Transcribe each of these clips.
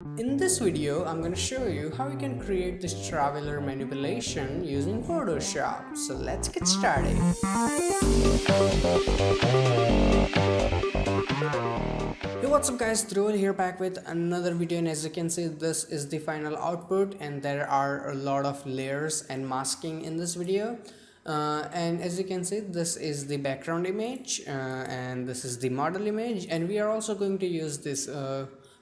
In this video, I'm going to show you how you can create this traveler manipulation using Photoshop. So let's get started. Hey, what's up guys, Dhruval here back with another video, and as you can see, this is the final output and there are a lot of layers and masking in this video. And as you can see, this is the background image and this is the model image, and we are also going to use this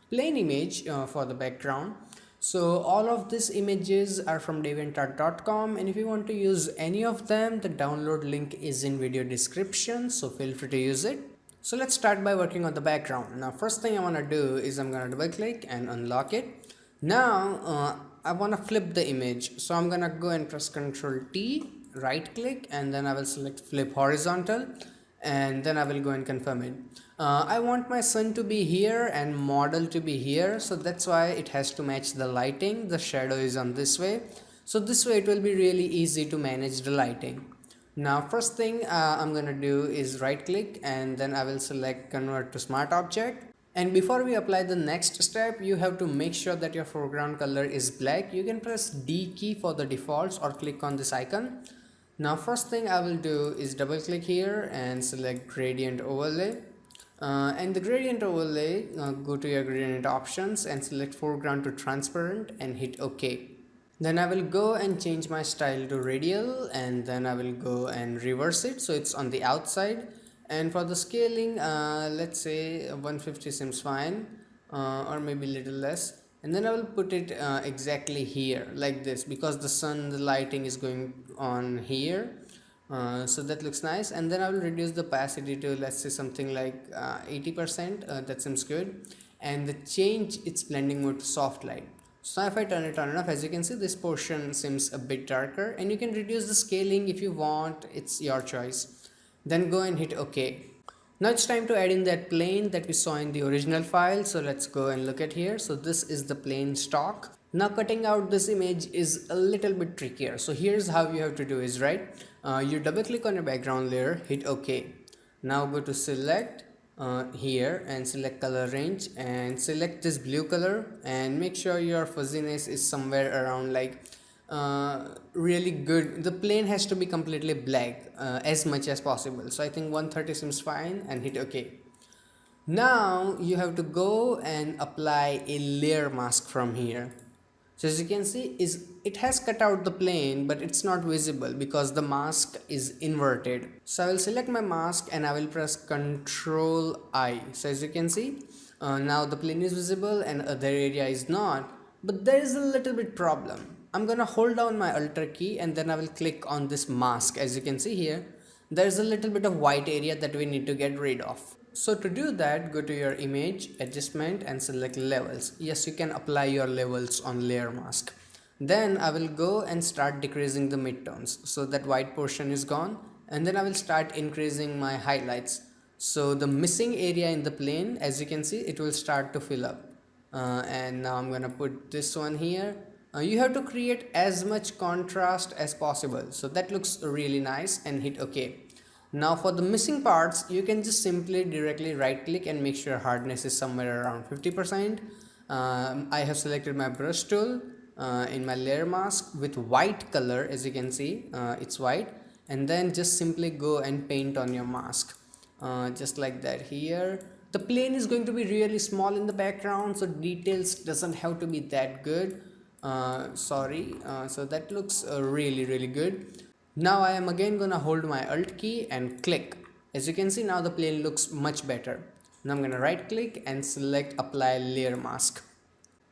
plain image for the background. So all of these images are from deviantart.com, and if you want to use any of them, the download link is in video description, so feel free to use it. So let's start by working on the background. Now first thing I want to do is I'm going to double click and unlock it. Now I want to flip the image, so I'm going to go and press Ctrl T, right click, and then I will select flip horizontal, and then I will go and confirm it. I want my sun to be here and model to be here, so that's why it has to match the lighting. The shadow is on this way, so this way it will be really easy to manage the lighting. Now first thing I'm gonna do is right click, and then I will select convert to smart object. And before we apply the next step, you have to make sure that your foreground color is black. You can press D key for the defaults or click on this icon. Now first thing I will do is double click here and select gradient overlay. And the gradient overlay, go to your gradient options and select foreground to transparent and hit OK. Then I will go and change my style to radial, and then I will go and reverse it so it's on the outside. And for the scaling, let's say 150 seems fine, or maybe a little less. And then I will put it exactly here like this, because the sun, the lighting is going on here. So that looks nice. And then I will reduce the opacity to, let's say, something like 80%. That seems good. And the change its blending mode to soft light. So if I turn it on enough, as you can see, this portion seems a bit darker, and you can reduce the scaling if you want. It's your choice. Then go and hit OK. Now it's time to add in that plane that we saw in the original file. So let's go and look at here. So this is the plane stock. Now cutting out this image is a little bit trickier. So here's how you have to do is, right, you double click on your background layer, hit OK. Now go to select here and select color range and select this blue color, and make sure your fuzziness is somewhere around like really good. The plane has to be completely black as much as possible. So I think 130 seems fine, and hit OK. Now you have to go and apply a layer mask from here. So as you can see, it has cut out the plane, but it's not visible because the mask is inverted. So I will select my mask and I will press Ctrl I. So as you can see, now the plane is visible and other area is not. But there is a little bit problem. I'm gonna hold down my Alt key and then I will click on this mask. As you can see here, there's a little bit of white area that we need to get rid of. So to do that, go to your image, adjustment, and select levels. Yes, you can apply your levels on layer mask. Then I will go and start decreasing the midtones so that white portion is gone, and then I will start increasing my highlights. So the missing area in the plane, as you can see, it will start to fill up. And now I'm gonna put this one here. You have to create as much contrast as possible, so that looks really nice, and hit OK. Now for the missing parts, you can just simply directly right click and make sure hardness is somewhere around 50%. I have selected my brush tool in my layer mask with white color. As you can see, it's white, and then just simply go and paint on your mask just like that. Here the plane is going to be really small in the background, so details doesn't have to be that good. So that looks really good. Now I am again gonna hold my Alt key and click. As you can see, now the plane looks much better. Now I'm gonna right click and select apply layer mask.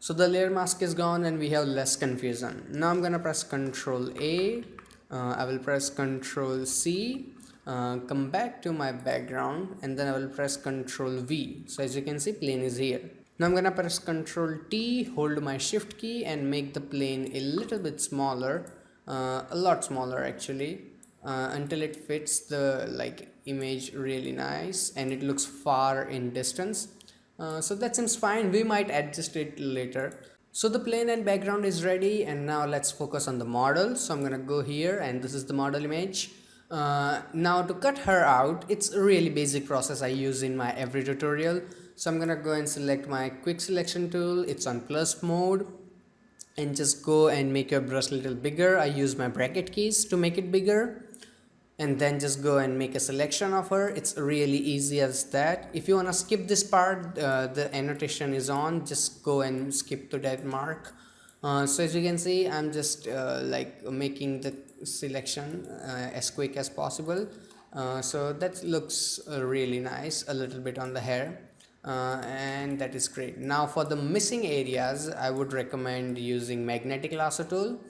So the layer mask is gone and we have less confusion. Now I'm gonna press Ctrl A. I will press Ctrl C. Come back to my background, and then I will press Ctrl V. So as you can see, plane is here. Now I'm gonna press Ctrl T, hold my shift key, and make the plane a little bit smaller. A lot smaller actually, until it fits the image really nice and it looks far in distance. So that seems fine. We might adjust it later. So the plane and background is ready, and now let's focus on the model. So I'm gonna go here, and this is the model image. Now to cut her out, it's a really basic process I use in my every tutorial. So I'm gonna go and select my quick selection tool. It's on plus mode, and just go and make your brush a little bigger. I use my bracket keys to make it bigger, and then just go and make a selection of her. It's really easy as that. If you want to skip this part, the annotation is on, just go and skip to that mark. So as you can see, I'm just like making the selection as quick as possible. So that looks really nice, a little bit on the hair. And that is great. Now for the missing areas, I would recommend using magnetic lasso tool.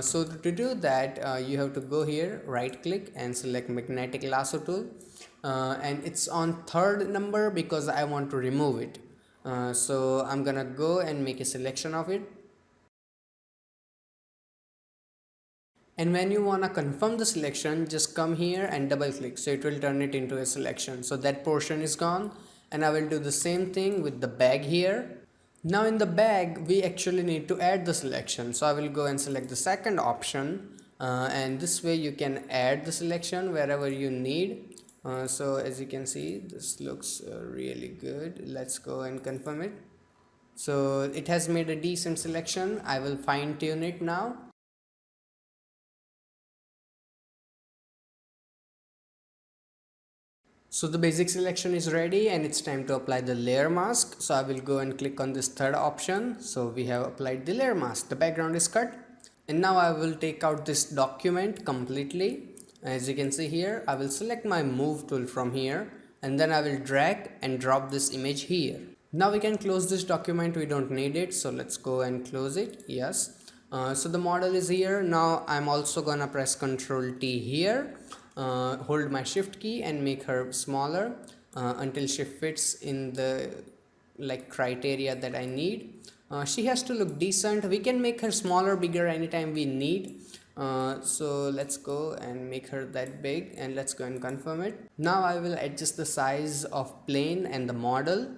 So to do that, you have to go here, right click and select magnetic lasso tool, and it's on third number because I want to remove it. So I'm gonna go and make a selection of it. And when you want to confirm the selection, just come here and double click, so it will turn it into a selection. So that portion is gone, and I will do the same thing with the bag here. Now in the bag, we actually need to add the selection. So I will go and select the second option, and this way you can add the selection wherever you need. So as you can see, this looks really good. Let's go and confirm it. So it has made a decent selection. I will fine tune it now. So the basic selection is ready, and it's time to apply the layer mask. So I will go and click on this third option. So we have applied the layer mask. The background is cut. And now I will take out this document completely. As you can see here, I will select my move tool from here, and then I will drag and drop this image here. Now we can close this document, we don't need it. So let's go and close it. Yes. So the model is here. Now I'm also gonna press Ctrl T here. Hold my shift key and make her smaller until she fits in the like criteria that I need. She has to look decent. We can make her smaller, bigger anytime we need. So let's go and make her that big, and let's go and confirm it. Now I will adjust the size of plane and the model.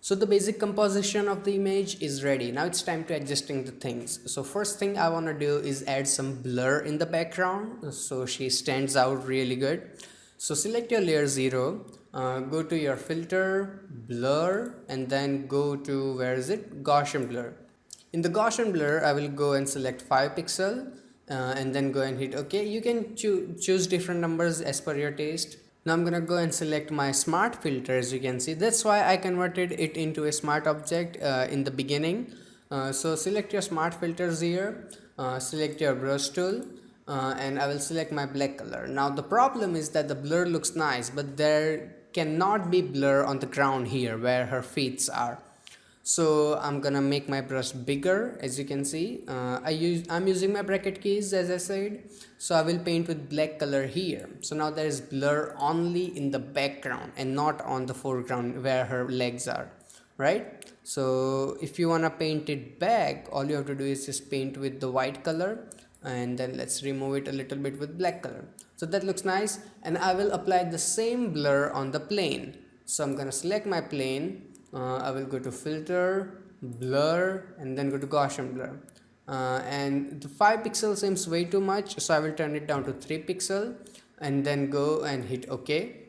So the basic composition of the image is ready. Now it's time to adjusting the things. So first thing I want to do is add some blur in the background, so she stands out really good. So select your layer 0, go to your filter, blur, and then go to, where is it, Gaussian blur. In the Gaussian blur, I will go and select 5 pixel, and then go and hit OK. You can choose different numbers as per your taste. Now I'm gonna go and select my smart filter. As you can see, that's why I converted it into a smart object in the beginning. So select your smart filters here, select your brush tool, and I will select my black color. Now the problem is that the blur looks nice, but there cannot be blur on the ground here where her feet are. So I'm gonna make my brush bigger. As you can see, I'm using my bracket keys as I said. So I will paint with black color here. So now there is blur only in the background and not on the foreground where her legs are, right? So if you wanna paint it back, all you have to do is just paint with the white color, and then let's remove it a little bit with black color. So that looks nice, and I will apply the same blur on the plane. So I'm gonna select my plane. I will go to filter, blur, and then go to Gaussian blur. And the 5 pixel seems way too much, so I will turn it down to 3 pixel and then go and hit OK.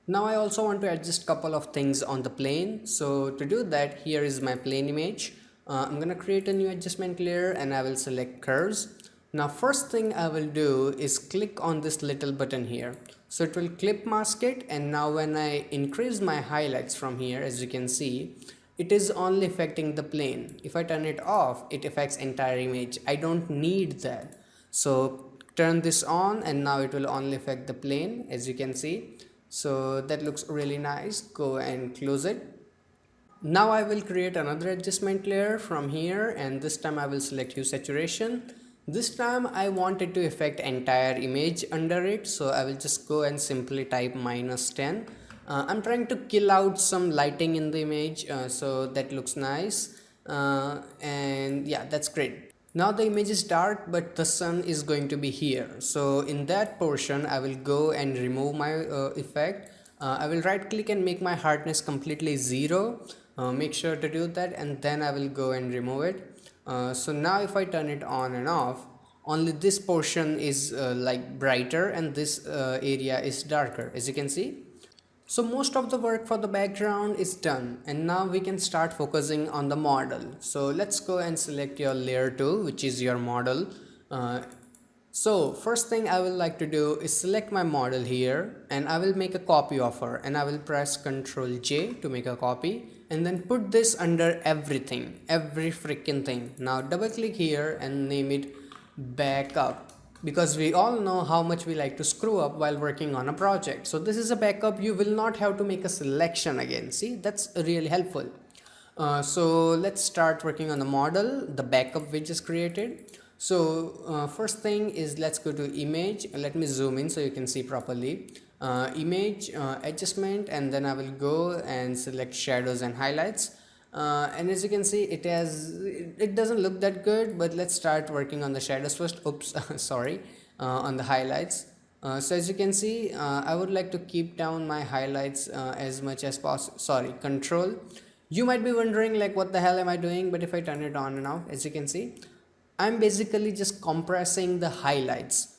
Now I also want to adjust couple of things on the plane. So to do that, here is my plane image. I'm gonna create a new adjustment layer, and I will select curves. Now first thing I will do is click on this little button here. So it will clip mask it, and now when I increase my highlights from here, as you can see, it is only affecting the plane. If I turn it off, it affects entire image. I don't need that. So turn this on, and now it will only affect the plane, as you can see. So that looks really nice. Go and close it. Now I will create another adjustment layer from here, and this time I will select hue saturation. This time I want it to affect entire image under it, so I will just go and simply type -10. I'm trying to kill out some lighting in the image, so that looks nice, and yeah, that's great. Now the image is dark, but the sun is going to be here, so in that portion I will go and remove my effect. I will right click and make my hardness completely 0. Make sure to do that, and then I will go and remove it. So now if I turn it on and off, only this portion is like brighter and this area is darker, as you can see. So most of the work for the background is done, and now we can start focusing on the model. So let's go and select your layer 2, which is your model. So first thing I will like to do is select my model here, and I will make a copy of her, and I will press Ctrl J to make a copy, and then put this under everything, every freaking thing. Now double click here and name it backup, because we all know how much we like to screw up while working on a project. So this is a backup. You will not have to make a selection again. See, that's really helpful. So let's start working on the model, the backup we just created. So first thing is, let's go to image. Let me zoom in so you can see properly. Image, adjustment, and then I will go and select shadows and highlights. And as you can see, it doesn't look that good, but let's start working on the shadows first. Oops, sorry, on the highlights. So as you can see, I would like to keep down my highlights as much as possible. Sorry, control. You might be wondering like, what the hell am I doing? But if I turn it on and off, as you can see, I'm basically just compressing the highlights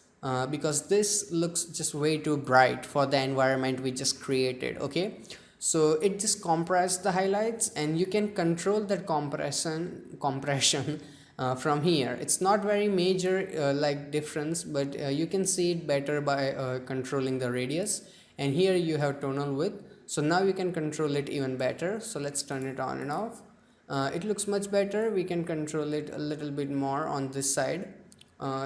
because this looks just way too bright for the environment we just created. Okay, so it just compressed the highlights, and you can control that compression from here. It's not very major like difference, but you can see it better by controlling the radius, and here you have tonal width. So now you can control it even better. So let's turn it on and off. It looks much better. We can control it a little bit more on this side.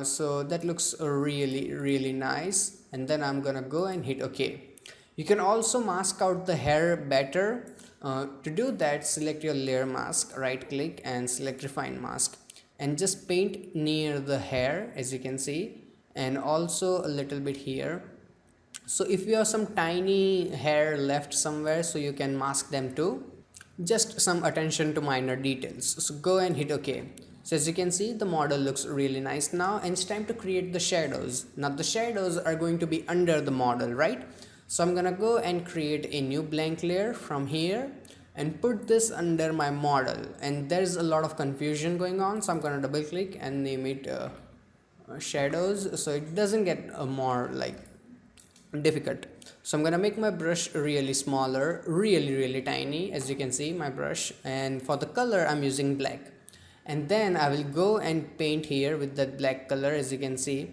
So that looks really nice. And then I'm gonna go and hit OK. You can also mask out the hair better. To do that, select your layer mask, right click and select refine mask, and just paint near the hair, as you can see, and also a little bit here. So if you have some tiny hair left somewhere, so you can mask them too. Just some attention to minor details. So go and hit OK. So as you can see, the model looks really nice now, and it's time to create the shadows. Now the shadows are going to be under the model, right? So I'm gonna go and create a new blank layer from here and put this under my model, and there's a lot of confusion going on, so I'm gonna double click and name it shadows, so it doesn't get more like difficult. So I'm gonna make my brush really smaller, really tiny, as you can see my brush, and for the color I'm using black, and then I will go and paint here with that black color. As you can see,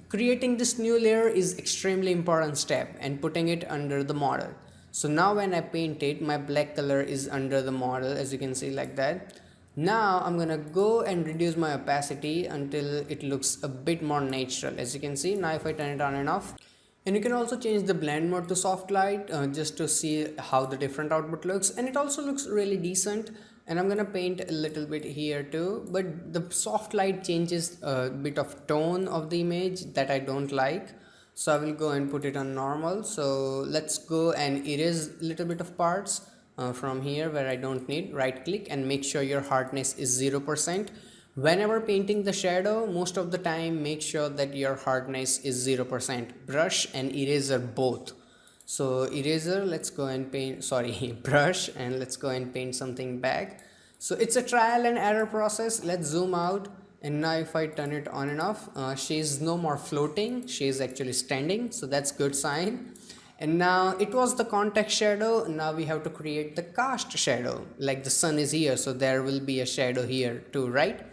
creating this new layer is extremely important step, and putting it under the model. So now when I paint it, my black color is under the model, as you can see, like that. Now I'm gonna go and reduce my opacity until it looks a bit more natural, as you can see. Now if I turn it on and off, and you can also change the blend mode to soft light just to see how the different output looks, and it also looks really decent. And I'm gonna paint a little bit here too, but the soft light changes a bit of tone of the image that I don't like, so I will go and put it on normal. So let's go and erase a little bit of parts from here where I don't need. Right click and make sure your hardness is 0%. Whenever painting the shadow, most of the time make sure that your hardness is 0%. Brush and eraser both. So eraser, let's go and paint, sorry, brush, and let's go and paint something back. So it's a trial and error process. Let's zoom out, and now if I turn it on and off, she's no more floating, she's actually standing, so that's good sign. And now it was the context shadow. Now we have to create the cast shadow, like the sun is here, so there will be a shadow here too, right?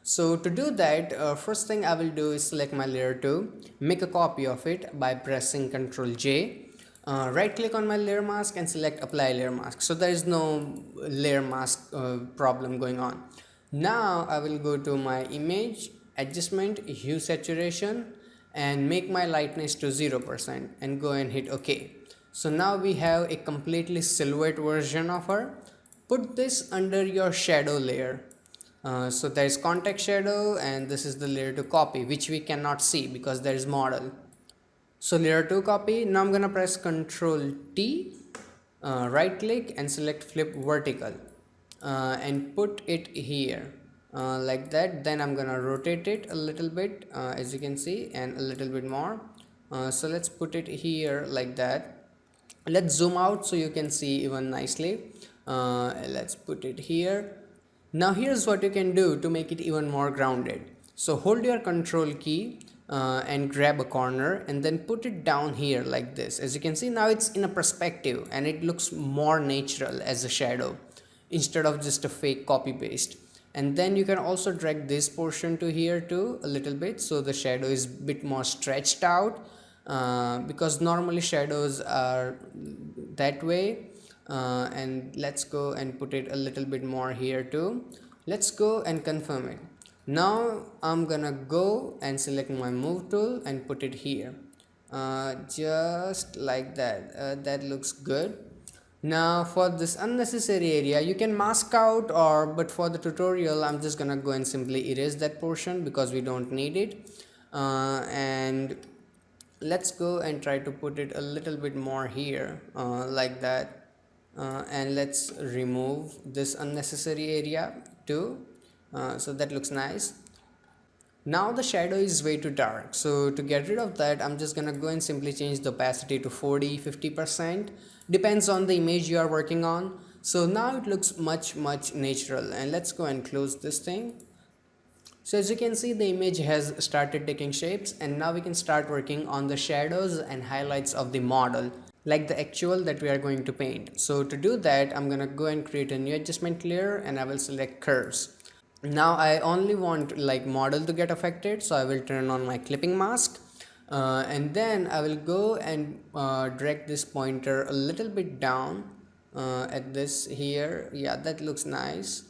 So to do that, first thing I will do is select my layer 2, make a copy of it by pressing Ctrl J, right click on my layer mask and select apply layer mask. So there is no layer mask problem going on. Now I will go to my image, adjustment, hue saturation, and make my lightness to 0% and go and hit OK. So now we have a completely silhouette version of her. Put this under your shadow layer. So there is context shadow, and this is the layer 2 copy, which we cannot see because there is model. So layer 2 copy. Now I'm gonna press Ctrl T, right click and select flip vertical, and put it here like that. Then I'm gonna rotate it a little bit, as you can see, and a little bit more. So let's put it here like that. Let's zoom out so you can see even nicely. Let's put it here. Now here's what you can do to make it even more grounded. So hold your control key and grab a corner and then put it down here like this. As you can see, now it's in a perspective and it looks more natural as a shadow instead of just a fake copy paste. And then you can also drag this portion to here too a little bit, so the shadow is a bit more stretched out, because normally shadows are that way. And let's go and put it a little bit more here too. Let's go and confirm it. Now I'm gonna go and select my move tool and put it here, just like that. That looks good. Now for this unnecessary area you can mask out, but for the tutorial I'm just gonna go and simply erase that portion because we don't need it. And let's go and try to put it a little bit more here, like that. And let's remove this unnecessary area too, so that looks nice. Now the shadow is way too dark, so to get rid of that I'm just gonna go and simply change the opacity to 40-50%, depends on the image you are working on. So now it looks much natural, and let's go and close this thing. So as you can see, the image has started taking shapes, and now we can start working on the shadows and highlights of the model, like the actual that we are going to paint. So to do that, I'm gonna go and create a new adjustment layer and I will select curves. Now I only want like model to get affected, so I will turn on my clipping mask, and then I will go and drag this pointer a little bit down at this here. Yeah, that looks nice.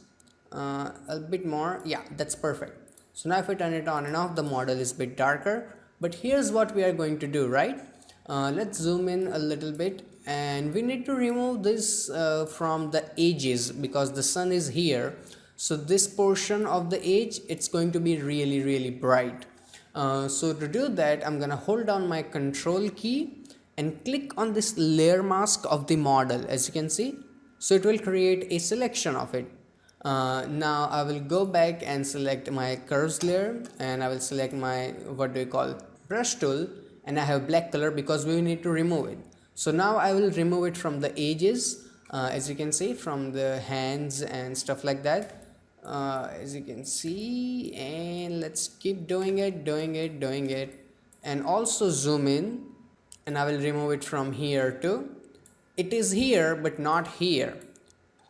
A bit more. Yeah, that's perfect. So now if I turn it on and off, the model is a bit darker. But here's what we are going to do, right? Let's zoom in a little bit, and we need to remove this from the edges because the sun is here. So this portion of the edge, it's going to be really bright. So to do that, I'm gonna hold down my control key and click on this layer mask of the model, as you can see. So it will create a selection of it. Now I will go back and select my curves layer, and I will select my brush tool, and I have black color because we need to remove it. So now I will remove it from the edges, as you can see, from the hands and stuff like that, as you can see. And let's keep doing it, and also zoom in, and I will remove it from here too. It is here but not here.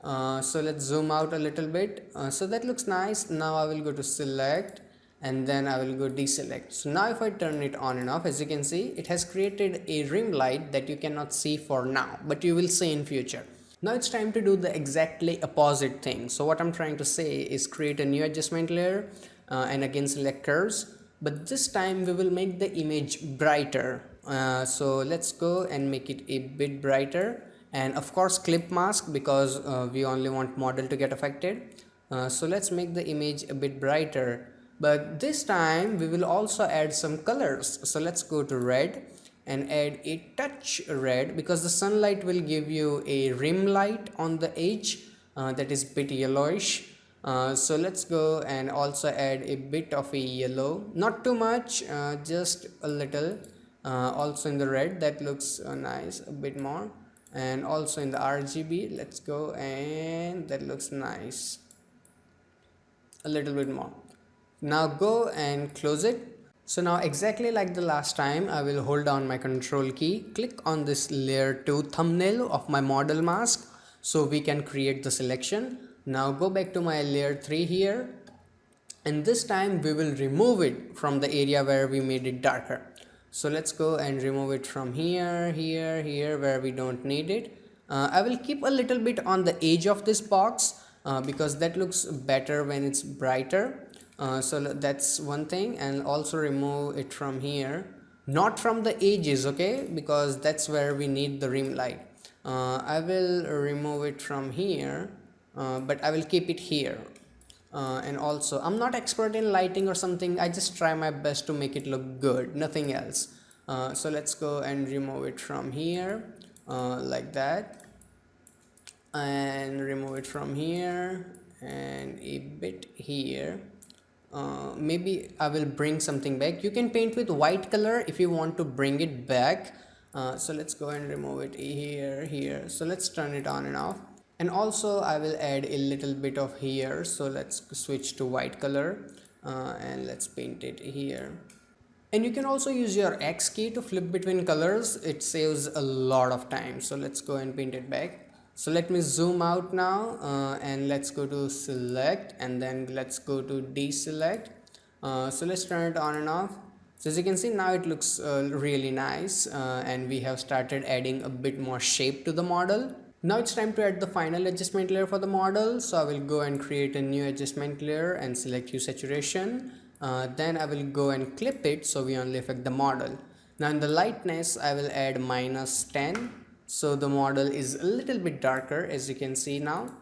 So let's zoom out a little bit. So that looks nice. Now I will go to select, and then I will go deselect. So now if I turn it on and off, as you can see, it has created a rim light that you cannot see for now, but you will see in future. Now it's time to do the exactly opposite thing. So what I'm trying to say is create a new adjustment layer, and again select curves, but this time we will make the image brighter. So let's go and make it a bit brighter, and of course clip mask because we only want model to get affected. So let's make the image a bit brighter, but this time we will also add some colors. So let's go to red and add a touch red because the sunlight will give you a rim light on the edge that is bit yellowish. So let's go and also add a bit of a yellow, not too much, just a little, also in the red. That looks nice, a bit more, and also in the RGB. Let's go, and that looks nice, a little bit more. Now go and close it. So now exactly like the last time, I will hold down my control key, click on this layer 2 thumbnail of my model mask so we can create the selection. Now go back to my layer 3 here, and this time we will remove it from the area where we made it darker. So let's go and remove it from here where we don't need it. I will keep a little bit on the edge of this box because that looks better when it's brighter. So that's one thing, and also remove it from here, not from the edges, okay, because that's where we need the rim light. I will remove it from here, but I will keep it here. And also I'm not expert in lighting or something, I just try my best to make it look good, nothing else. So let's go and remove it from here, like that, and remove it from here and a bit here. Maybe I will bring something back. You can paint with white color if you want to bring it back. So let's go and remove it here. So let's turn it on and off. And also I will add a little bit of here. So let's switch to white color. and let's paint it here. And you can also use your X key to flip between colors. It saves a lot of time. So let's go and paint it back. So let me zoom out now, and let's go to select, and then let's go to deselect. So let's turn it on and off. So as you can see, now it looks really nice, and we have started adding a bit more shape to the model. Now it's time to add the final adjustment layer for the model. So I will go and create a new adjustment layer and select hue saturation. Then I will go and clip it so we only affect the model. Now in the lightness, I will add -10. So the model is a little bit darker, as you can see now.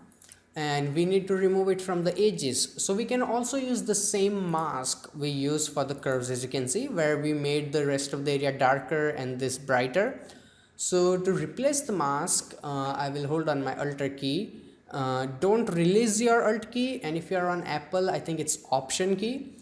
And we need to remove it from the edges. So we can also use the same mask we use for the curves, as you can see, where we made the rest of the area darker and this brighter. So to replace the mask, I will hold on my Alt key. Don't release your Alt key, and if you are on Apple, I think it's Option key.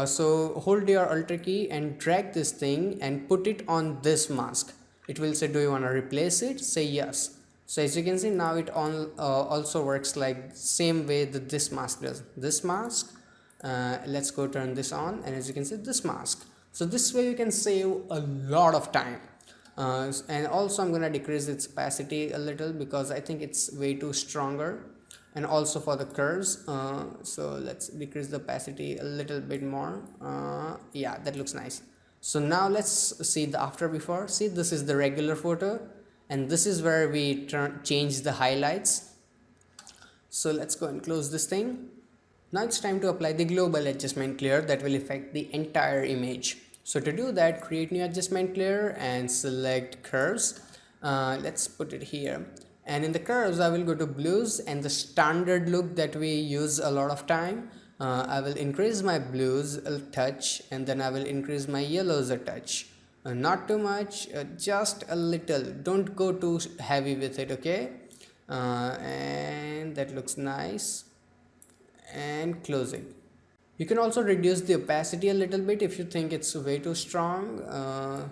So hold your Alt key and drag this thing and put it on this mask. It will say, do you want to replace it? Say yes. So as you can see, now it also works like same way that this mask does. This mask, let's go turn this on, and as you can see, this mask. So this way you can save a lot of time. And also I'm gonna decrease its opacity a little because I think it's way too stronger, and also for the curves. So let's decrease the opacity a little bit more. Yeah, that looks nice. So now let's see the after before. See, this is the regular photo, and this is where we change the highlights. So let's go and close this thing. Now it's time to apply the global adjustment layer that will affect the entire image. So to do that, create new adjustment layer and select curves. Let's put it here. And in the curves, I will go to blues and the standard look that we use a lot of time. I will increase my blues a touch, and then I will increase my yellows a touch. Not too much, just a little. Don't go too heavy with it, okay? And that looks nice. And close it. You can also reduce the opacity a little bit if you think it's way too strong.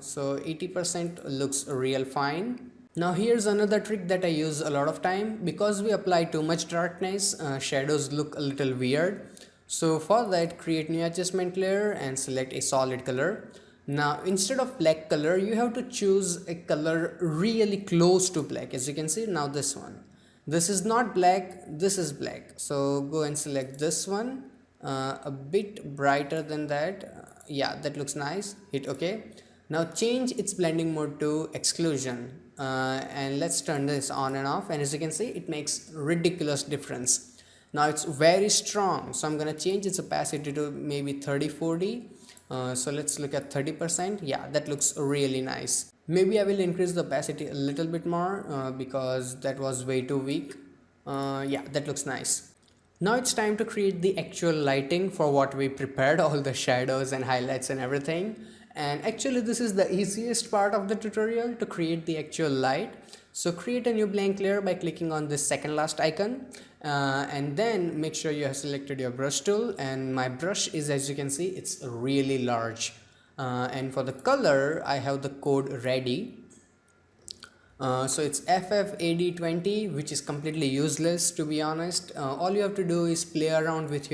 So 80% looks real fine. Now here's another trick that I use a lot of time. Because we apply too much darkness, shadows look a little weird. So for that, create new adjustment layer and select a solid color. Now instead of black color, you have to choose a color really close to black. As you can see now, this one. This is not black, this is black. So go and select this one. A bit brighter than that. Yeah, that looks nice. Hit OK. Now change its blending mode to exclusion, and let's turn this on and off, and as you can see, it makes ridiculous difference. Now it's very strong, so I'm gonna change its opacity to maybe 30-40. So let's look at 30%. Yeah, that looks really nice. Maybe I will increase the opacity a little bit more because that was way too weak. Yeah, that looks nice. Now it's time to create the actual lighting for what we prepared, all the shadows and highlights and everything. And actually this is the easiest part of the tutorial, to create the actual light. So create a new blank layer by clicking on this second last icon, and then make sure you have selected your brush tool, and my brush is, as you can see, it's really large. And for the color, I have the code ready. So it's FFAD20, which is completely useless, to be honest. All you have to do is play around with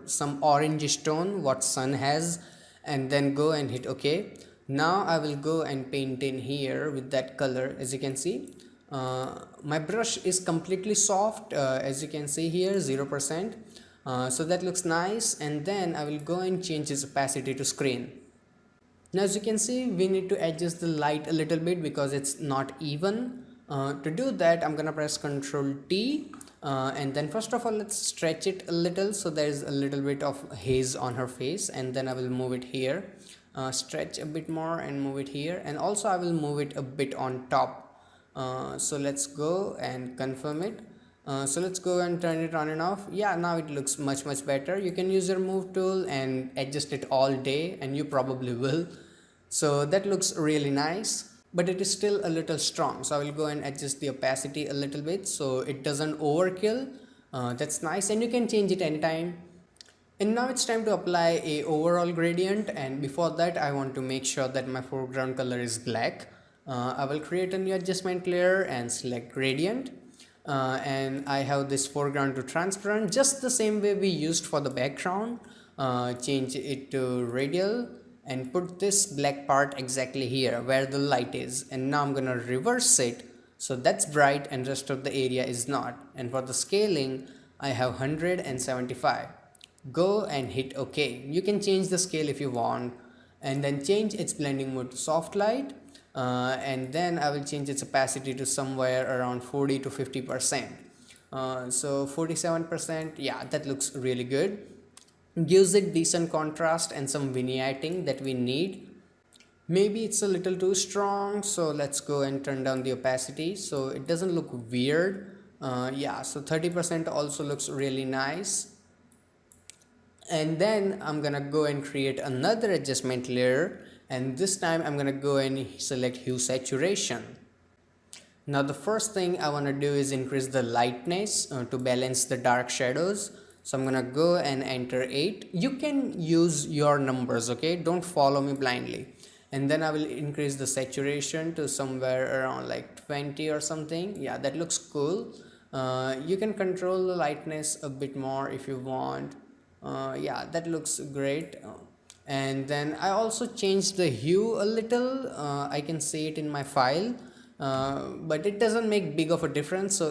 some orangish tone what sun has, and then go and hit OK. Now I will go and paint in here with that color. As you can see, my brush is completely soft, as you can see here, 0%. So that looks nice, and then I will go and change its opacity to screen. Now as you can see, we need to adjust the light a little bit because it's not even. To do that, I'm gonna press Ctrl T, and then first of all, let's stretch it a little so there's a little bit of haze on her face, and then I will move it here. Stretch a bit more and move it here, and also I will move it a bit on top. So let's go and confirm it. So let's go and turn it on and off. Yeah, now it looks much better. You can use your move tool and adjust it all day, and you probably will. So that looks really nice, but it is still a little strong. So I will go and adjust the opacity a little bit so it doesn't overkill. That's nice, and you can change it anytime. And now it's time to apply a overall gradient, and before that I want to make sure that my foreground color is black. I will create a new adjustment layer and select gradient. And I have this foreground to transparent, just the same way we used for the background. change it to radial and put this black part exactly here where the light is, and now I'm gonna reverse it so that's bright and rest of the area is not. And for the scaling I have 175. Go and hit OK. You can change the scale if you want, and then change its blending mode to soft light, and then I will change its opacity to somewhere around 40 to 50%. So 47%, yeah, that looks really good. Gives it decent contrast and some vignetting that we need. Maybe it's a little too strong, so let's go and turn down the opacity so it doesn't look weird. Yeah, so 30% also looks really nice. And then I'm gonna go and create another adjustment layer, and this time I'm gonna go and select hue saturation. Now the first thing I want to do is increase the lightness to balance the dark shadows. So I'm gonna go and enter 8. You can use your numbers, okay, don't follow me blindly. And then I will increase the saturation to somewhere around like 20 or something. Yeah, that looks cool. You can control the lightness a bit more if you want. Yeah, that looks great. And then I also changed the hue a little. I can see it in my file, but it doesn't make big of a difference. So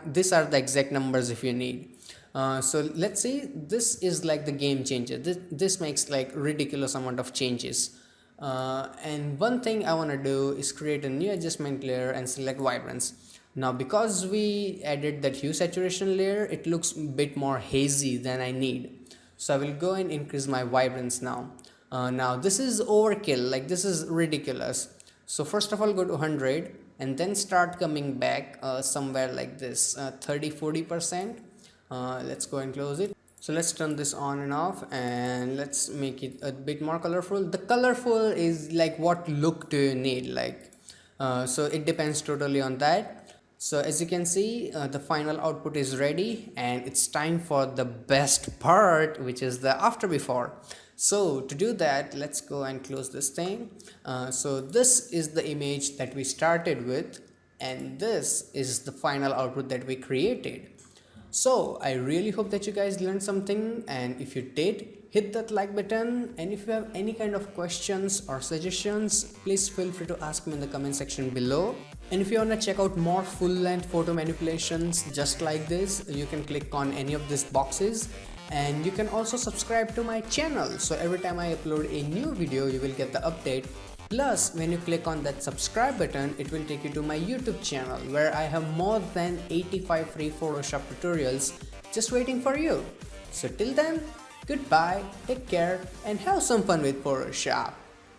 these are the exact numbers if you need. So let's see, this is like the game changer. This makes like ridiculous amount of changes. And one thing I want to do is create a new adjustment layer and select vibrance. Now because we added that hue saturation layer, it looks a bit more hazy than I need. So I will go and increase my vibrance now. Now this is overkill, like this is ridiculous. So first of all go to 100 and then start coming back somewhere like this, 30-40%. Let's go and close it. So let's turn this on and off, and let's make it a bit more colorful. The colorful is like what look do you need, like so it depends totally on that. So as you can see, the final output is ready, and it's time for the best part, which is the after before. So to do that, let's go and close this thing. So this is the image that we started with, and this is the final output that we created. So I really hope that you guys learned something, and if you did, hit that like button. And if you have any kind of questions or suggestions, please feel free to ask me in the comment section below. And if you want to check out more full-length photo manipulations just like this, you can click on any of these boxes. And you can also subscribe to my channel, so every time I upload a new video you will get the update. Plus, when you click on that subscribe button, it will take you to my YouTube channel where I have more than 85 free Photoshop tutorials just waiting for you. So till then, goodbye, take care, and have some fun with Photoshop.